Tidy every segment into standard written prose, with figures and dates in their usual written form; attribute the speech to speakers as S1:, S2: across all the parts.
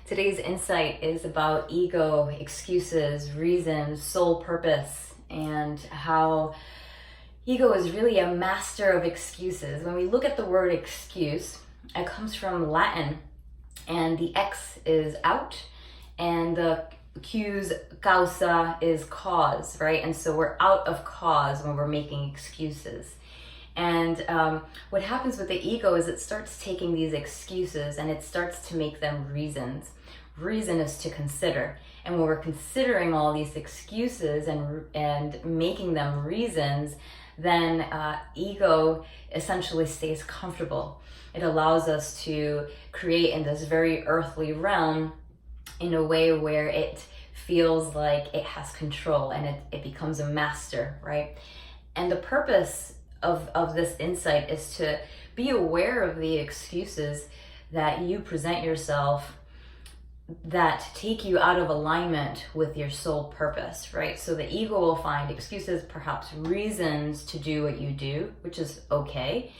S1: Today's insight is about ego, excuses, reasons, soul purpose, and how ego is really a master of excuses. When we look at the word excuse, it comes from Latin, and the ex is out, and the accuse causa is cause, right? And so we're out of cause when we're making excuses. And what happens with the ego is it starts taking these excuses and it starts to make them reasons. Reason is to consider. And when we're considering all these excuses and making them reasons, then ego essentially stays comfortable. It allows us to create in this very earthly realm in a way where it feels like it has control and it becomes a master, right? And the purpose of this insight is to be aware of the excuses that you present yourself that take you out of alignment with your soul purpose, right? So the ego will find excuses, perhaps reasons to do what you do, which is okay.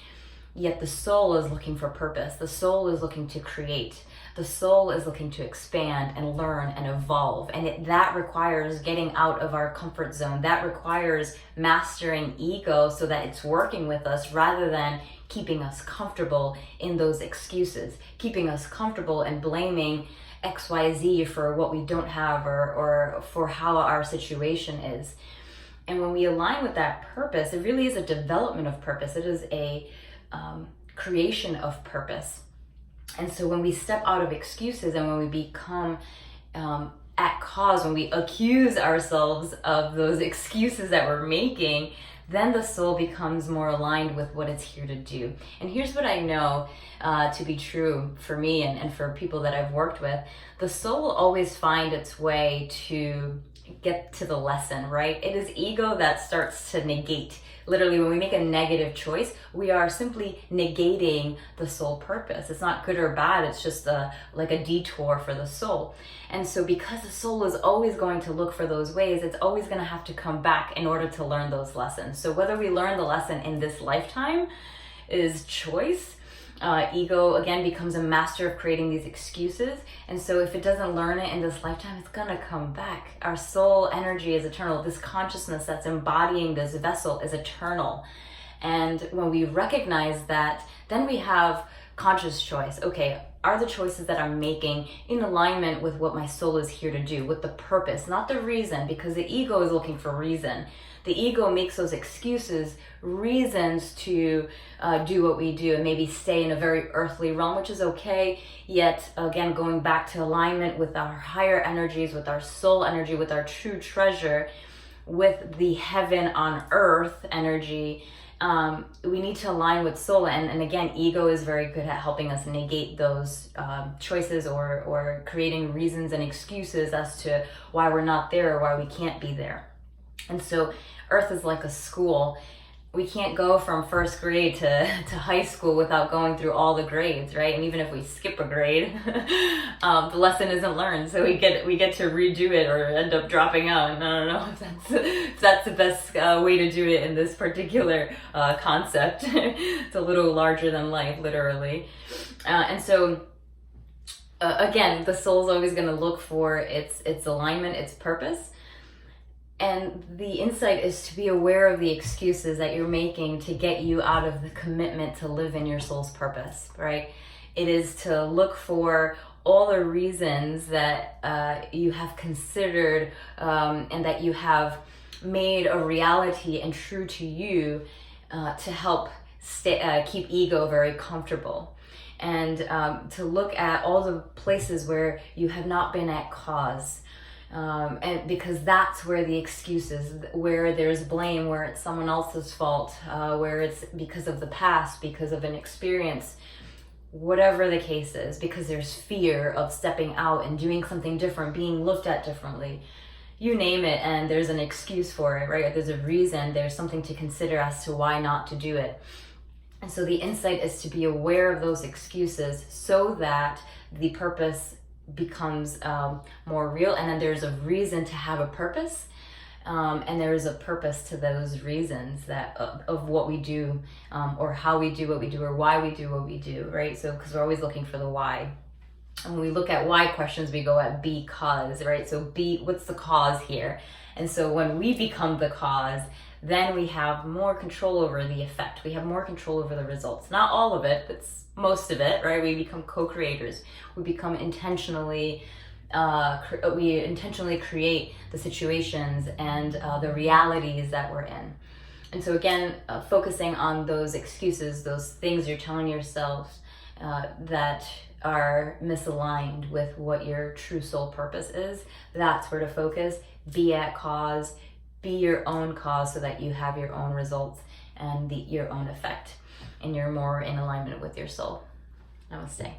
S1: Yet the soul is looking for purpose. The soul is looking to create. The soul is looking to expand and learn and evolve. And that requires getting out of our comfort zone. That requires mastering ego so that it's working with us rather than keeping us comfortable in those excuses, keeping us comfortable and blaming XYZ for what we don't have or for how our situation is. And when we align with that purpose, it really is a development of purpose. It is a creation of purpose. And so when we step out of excuses and when we become at cause, when we accuse ourselves of those excuses that we're making, then the soul becomes more aligned with what it's here to do. And here's what I know to be true for me and for people that I've worked with. The soul will always find its way to get to the lesson, right? It is ego that starts to negate. Literally, when we make a negative choice, we are simply negating the soul purpose. It's not good or bad. It's just like a detour for the soul. And so because the soul is always going to look for those ways, it's always going to have to come back in order to learn those lessons. So whether we learn the lesson in this lifetime is choice. Ego, again, becomes a master of creating these excuses. And so if it doesn't learn it in this lifetime, it's going to come back. Our soul energy is eternal. This consciousness that's embodying this vessel is eternal. And when we recognize that, then we have conscious choice. Okay, are the choices that I'm making in alignment with what my soul is here to do, with the purpose, not the reason, because the ego is looking for reason. The ego makes those excuses reasons to do what we do and maybe stay in a very earthly realm, which is okay. Yet again, going back to alignment with our higher energies, with our soul energy, with our true treasure, with the heaven on earth energy, we need to align with soul. And again, ego is very good at helping us negate those choices or creating reasons and excuses as to why we're not there or why we can't be there. And so earth is like a school. We can't go from first grade to high school without going through all the grades, right? And even if we skip a grade, the lesson isn't learned. So we get to redo it or end up dropping out. And I don't know if that's the best way to do it in this particular concept. It's a little larger than life, literally. And so again, the soul's always going to look for its alignment, its purpose. And the insight is to be aware of the excuses that you're making to get you out of the commitment to live in your soul's purpose, right? It is to look for all the reasons that you have considered and that you have made a reality and true to you to help keep ego very comfortable. And to look at all the places where you have not been at cause. And because that's where the excuses, where there's blame, where it's someone else's fault, where it's because of the past, because of an experience, whatever the case is, because there's fear of stepping out and doing something different, being looked at differently, you name it, and there's an excuse for it, right? There's a reason, there's something to consider as to why not to do it. And so the insight is to be aware of those excuses so that the purpose becomes more real, and then there's a reason to have a purpose, and there is a purpose to those reasons that of what we do, or how we do what we do, or why we do what we do, right? So because we're always looking for the why. And when we look at why questions, we go at because, right? So what's the cause here? And so when we become the cause, then we have more control over the effect. We have more control over the results. Not all of it, but most of it, right? We become co-creators. We become intentionally, we intentionally create the situations and the realities that we're in. And so again, focusing on those excuses, those things you're telling yourself that are misaligned with what your true soul purpose is, that's where to focus. Be at cause, be your own cause so that you have your own results and your own effect, and you're more in alignment with your soul. Namaste.